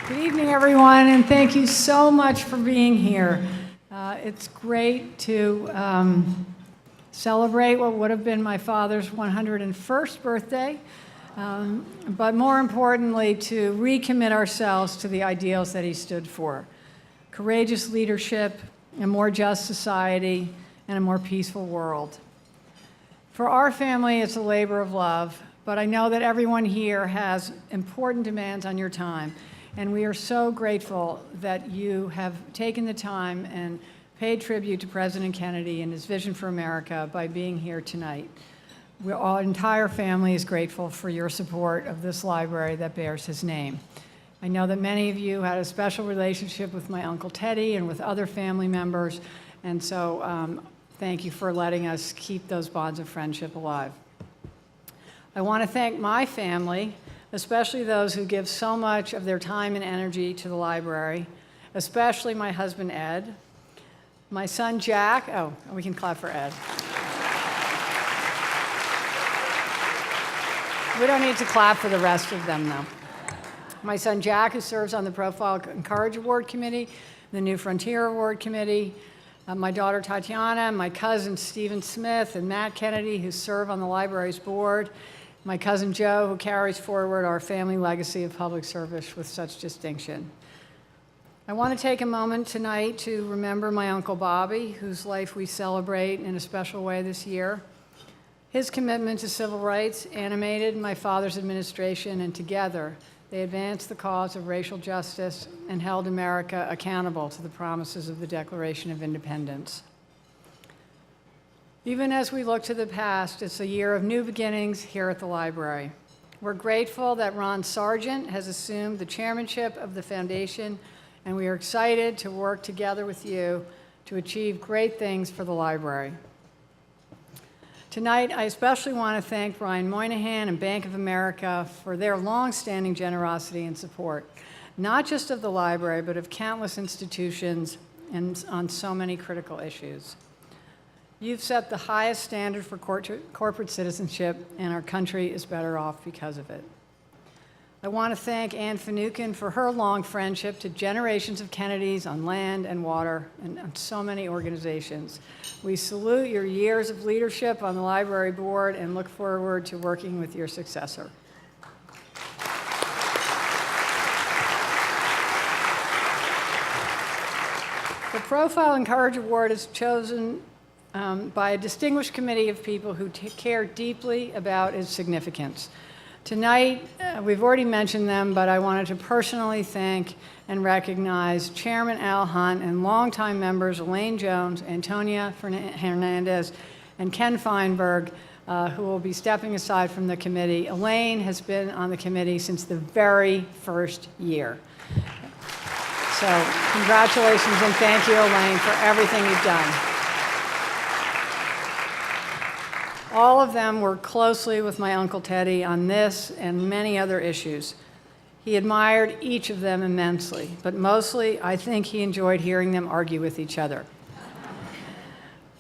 Good evening, everyone, and thank you so much for being here. It's great to celebrate what would have been my father's 101st birthday, but more importantly, to recommit ourselves to the ideals that he stood for: courageous leadership, a more just society, and a more peaceful world. For our family, it's a labor of love, but I know that everyone here has important demands on your time, and we are so grateful that you have taken the time and paid tribute to President Kennedy and his vision for America by being here tonight. Our entire family is grateful for your support of this library that bears his name. I know that many of you had a special relationship with my Uncle Teddy and with other family members, and so thank you for letting us keep those bonds of friendship alive. I want to thank my family, especially those who give so much of their time and energy to the library, especially my husband, Ed, my son, Jack. Oh, we can clap for Ed. We don't need to clap for the rest of them, though. My son, Jack, who serves on the Profile and Courage Award Committee, the New Frontier Award Committee, my daughter, Tatiana, my cousins, Stephen Smith and Matt Kennedy, who serve on the library's board, my cousin Joe, who carries forward our family legacy of public service with such distinction. I want to take a moment tonight to remember my Uncle Bobby, whose life we celebrate in a special way this year. His commitment to civil rights animated my father's administration, and together they advanced the cause of racial justice and held America accountable to the promises of the Declaration of Independence. Even as we look to the past, it's a year of new beginnings here at the library. We're grateful that Ron Sargent has assumed the chairmanship of the foundation, and we are excited to work together with you to achieve great things for the library. Tonight, I especially want to thank Brian Moynihan and Bank of America for their long-standing generosity and support, not just of the library, but of countless institutions and on so many critical issues. You've set the highest standard for corporate citizenship, and our country is better off because of it. I want to thank Anne Finucane for her long friendship to generations of Kennedys on land and water and on so many organizations. We salute your years of leadership on the library board and look forward to working with your successor. The Profile and Courage Award is chosen by a distinguished committee of people who care deeply about its significance. Tonight, we've already mentioned them, but I wanted to personally thank and recognize Chairman Al Hunt and longtime members Elaine Jones, Antonia Hernandez, and Ken Feinberg, who will be stepping aside from the committee. Elaine has been on the committee since the very first year. So congratulations and thank you, Elaine, for everything you've done. All of them worked closely with my Uncle Teddy on this and many other issues. He admired each of them immensely, but mostly I think he enjoyed hearing them argue with each other.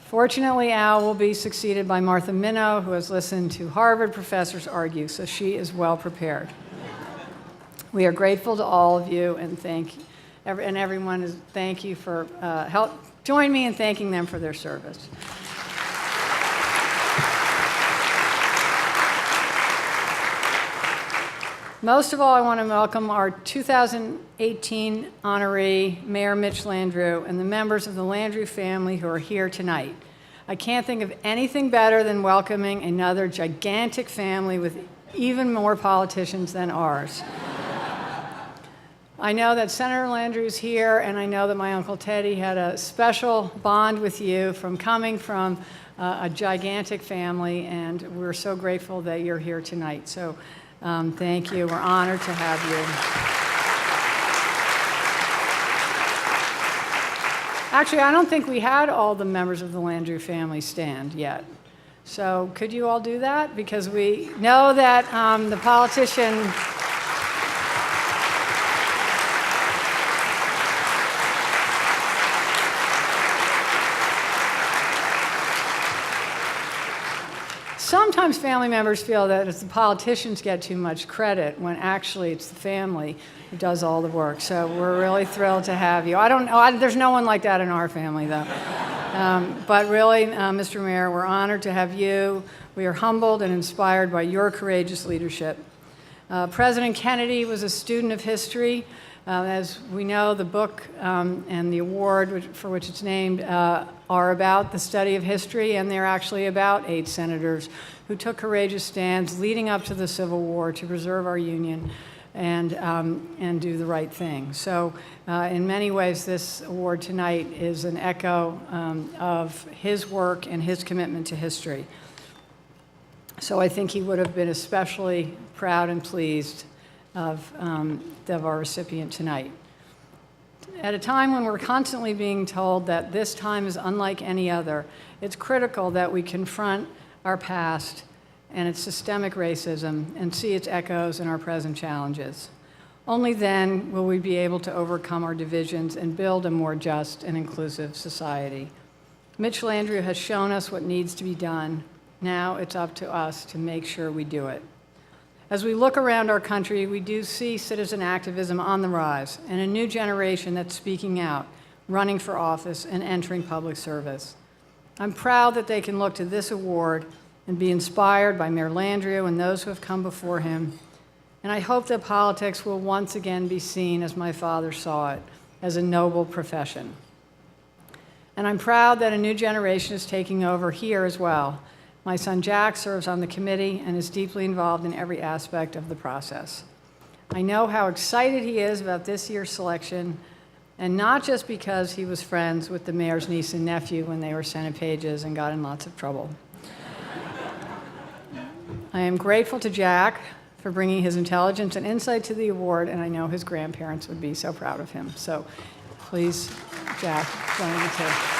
Fortunately, Al will be succeeded by Martha Minow, who has listened to Harvard professors argue, so she is well prepared. We are grateful to all of you and thank you for help. Join me in thanking them for their service. Most of all, I want to welcome our 2018 honoree, Mayor Mitch Landrieu, and the members of the Landrieu family who are here tonight. I can't think of anything better than welcoming another gigantic family with even more politicians than ours. I know that Senator Landrieu is here, and I know that my Uncle Teddy had a special bond with you from coming from a gigantic family, and we're so grateful that you're here tonight. So. Thank you. We're honored to have you. Actually, I don't think we had all the members of the Landrieu family stand yet. So could you all do that? Because we know that the politician... Sometimes family members feel that it's the politicians get too much credit when actually it's the family who does all the work. So we're really thrilled to have you. I don't know, there's no one like that in our family though. But really, Mr. Mayor, we're honored to have you. We are humbled and inspired by your courageous leadership. President Kennedy was a student of history. As we know, the book and the award for which it's named are about the study of history, and they're actually about 8 senators who took courageous stands leading up to the Civil War to preserve our Union and do the right thing. So in many ways, this award tonight is an echo of his work and his commitment to history. So I think he would have been especially proud and pleased of our recipient tonight. At a time when we're constantly being told that this time is unlike any other, it's critical that we confront our past and its systemic racism and see its echoes in our present challenges. Only then will we be able to overcome our divisions and build a more just and inclusive society. Mitch Landrieu has shown us what needs to be done. Now it's up to us to make sure we do it. As we look around our country, we do see citizen activism on the rise and a new generation that's speaking out, running for office, and entering public service. I'm proud that they can look to this award and be inspired by Mayor Landrieu and those who have come before him. And I hope that politics will once again be seen as my father saw it, as a noble profession. And I'm proud that a new generation is taking over here as well. My son Jack serves on the committee and is deeply involved in every aspect of the process. I know how excited he is about this year's selection, and not just because he was friends with the mayor's niece and nephew when they were Senate pages and got in lots of trouble. I am grateful to Jack for bringing his intelligence and insight to the award, and I know his grandparents would be so proud of him. So please, Jack, join me too.